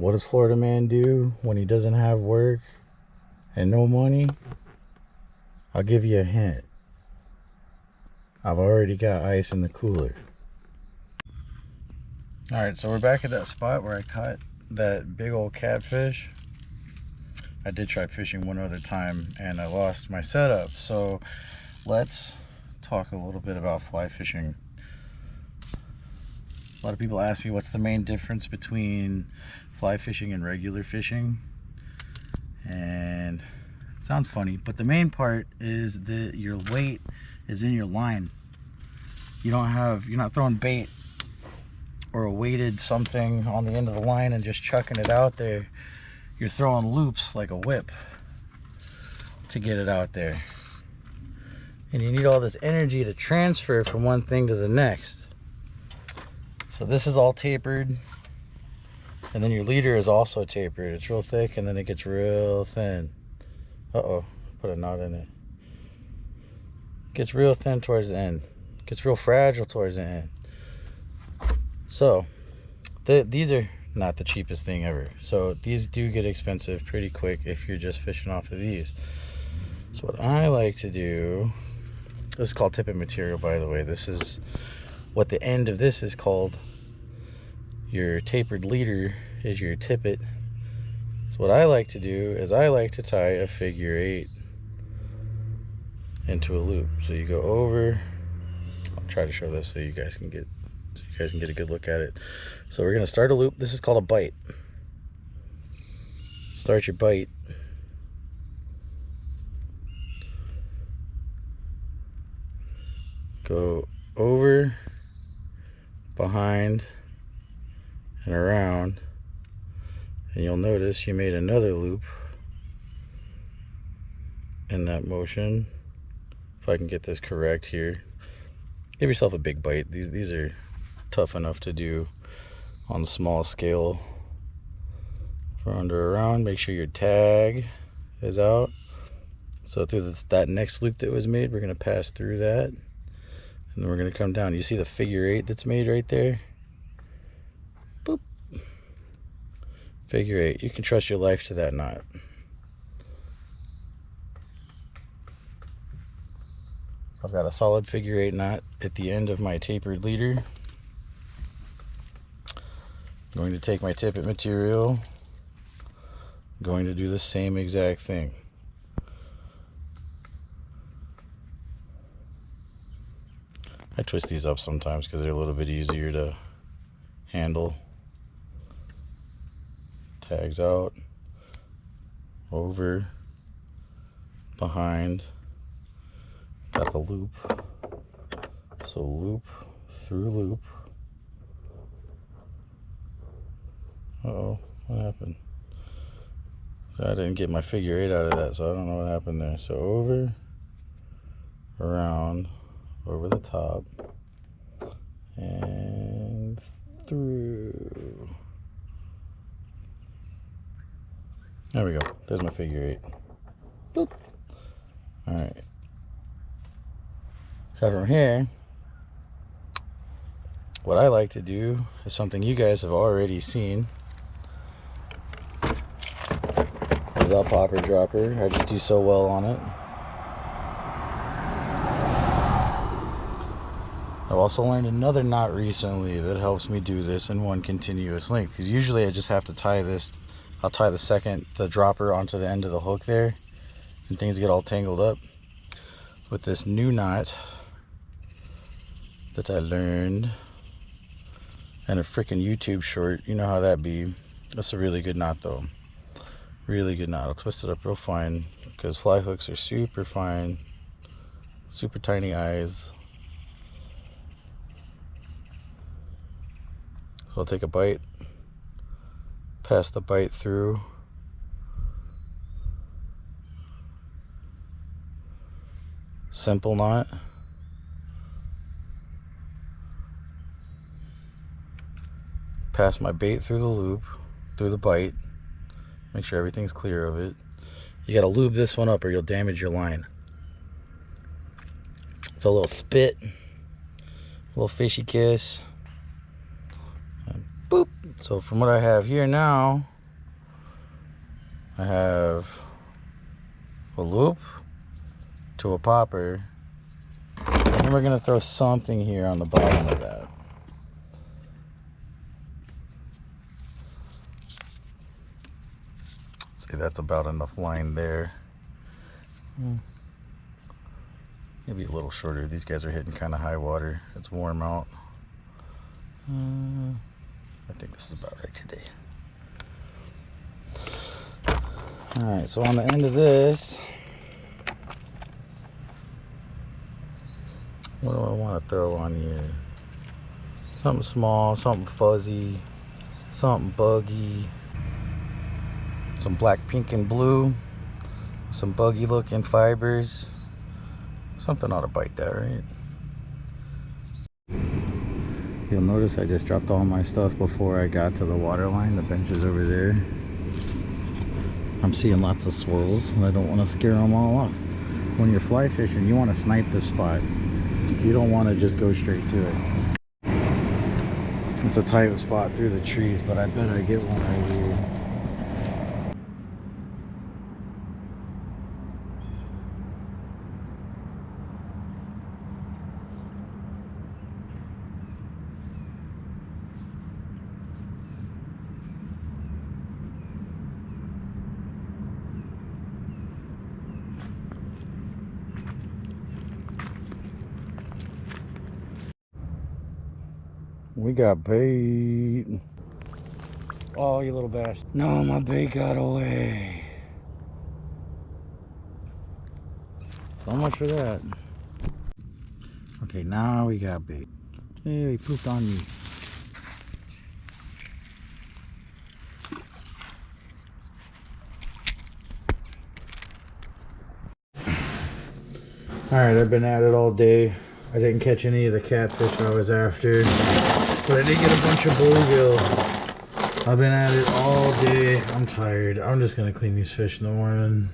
what does Florida man do when he doesn't have work and no money? I'll give you a hint. I've already got ice in the cooler. Alright, so we're back at that spot where I caught that big old catfish. I did try fishing one other time and I lost my setup. So let's talk a little bit about fly fishing. A lot of people ask me what's the main difference between fly fishing and regular fishing. And it sounds funny, but the main part is that your weight is in your line. You're not throwing bait or a weighted something on the end of the line and just chucking it out there. You're throwing loops like a whip to get it out there. And you need all this energy to transfer from one thing to the next. So this is all tapered. And then your leader is also tapered. It's real thick and then it gets real thin. Uh-oh, put a knot in it. Gets real thin towards the end. Gets real fragile towards the end. So, these are not the cheapest thing ever. So these do get expensive pretty quick if you're just fishing off of these. So what I like to do, this is called tippet material, by the way. This is what the end of this is called. Your tapered leader is your tippet. So what I like to do is I like to tie a figure 8 into a loop. So you go over. I'll try to show this so you guys can get a good look at it. So we're going to start a loop. This is called a bite. Start your bite. Go over, behind, and around. And you'll notice you made another loop in that motion. If I can get this correct here. Give yourself a big bite. These are tough enough to do on small scale. For under around, make sure your tag is out. So through that next loop that was made, we're going to pass through that. And then we're going to come down. You see the figure 8 that's made right there? Boop. Figure 8. You can trust your life to that knot. So I've got a solid figure 8 knot at the end of my tapered leader. I'm going to take my tippet material. I'm going to do the same exact thing. I twist these up sometimes because they're a little bit easier to handle. Tags out, over, behind, got the loop, so loop through loop. Uh-oh, what happened? So I didn't get my figure 8 out of that, so I don't know what happened there. So over, around, over the top, and through. There we go. There's my figure 8. Boop. Alright. So from here, what I like to do is something you guys have already seen. Is our popper dropper. I just do so well on it. I've also learned another knot recently that helps me do this in one continuous length. Because usually I just have to tie this. I'll tie the dropper onto the end of the hook there, and things get all tangled up. With this new knot that I learned in a freaking YouTube short, you know how that be. That's a really good knot though. Really good knot. I'll twist it up real fine because fly hooks are super fine, super tiny eyes. So I'll take a bite, pass the bite through, simple knot, pass my bait through the loop, through the bite, make sure everything's clear of it. You got to lube this one up or you'll damage your line. It's a little spit, a little fishy kiss, and boop. So from what I have here now, I have a loop to a popper, and then we're gonna throw something here on the bottom of that. See, that's about enough line there. Maybe a little shorter. These guys are hitting kind of high water. It's warm out. I think this is about right today. Alright, so on the end of this, what do I want to throw on here? Something small, something fuzzy, something buggy. Some black, pink, and blue. Some buggy looking fibers. Something ought to bite that, right? You'll notice I just dropped all my stuff before I got to the water line. The bench is over there. I'm seeing lots of swirls and I don't want to scare them all off. When you're fly fishing, you want to snipe this spot. You don't want to just go straight to it. It's a tight spot through the trees, but I bet I get one right here. We got bait. Oh, you little bastard. No, my bait got away. So much for that. Okay, now we got bait. Hey, he pooped on me. Alright, I've been at it all day. I didn't catch any of the catfish I was after, but I did get a bunch of bluegill. I've been at it all day. I'm tired. I'm just gonna clean these fish in the morning.